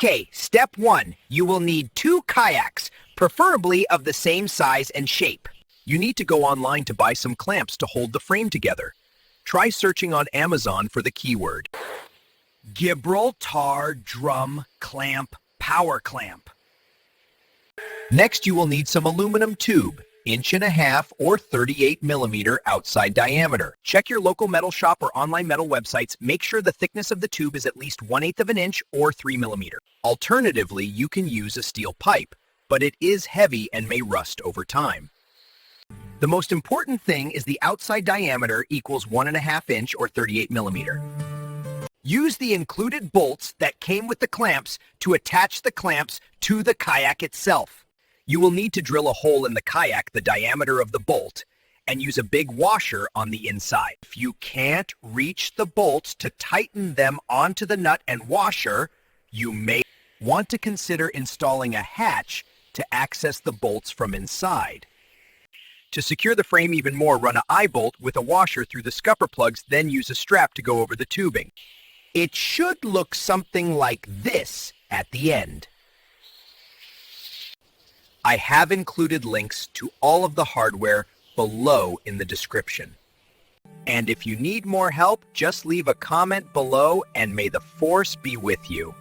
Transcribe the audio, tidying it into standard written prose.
Okay, step 1. You will need 2 kayaks, preferably of the same size and shape. You need to go online to buy some clamps to hold the frame together. Try searching on Amazon for the keyword Gibraltar drum clamp power clamp. Next, you will need some aluminum tube, 1.5 or 38mm outside diameter. Check your local metal shop or online metal websites. Make sure the thickness of the tube is at least 1/8 of an inch or 3mm. Alternatively, you can use a steel pipe, but it is heavy and may rust over time. The most important thing is the outside diameter equals 1.5 inch or 38mm. Use the included bolts that came with the clamps to attach the clamps to the kayak itself. You will need to drill a hole in the kayak the diameter of the bolt and use a big washer on the inside. If you can't reach the bolts to tighten them onto the nut and washer, you may want to consider installing a hatch to access the bolts from inside. To secure the frame even more, run an eye bolt with a washer through the scupper plugs, then use a strap to go over the tubing. It should look something like this at the end. I have included links to all of the hardware below in the description. And if you need more help, just leave a comment below and may the force be with you.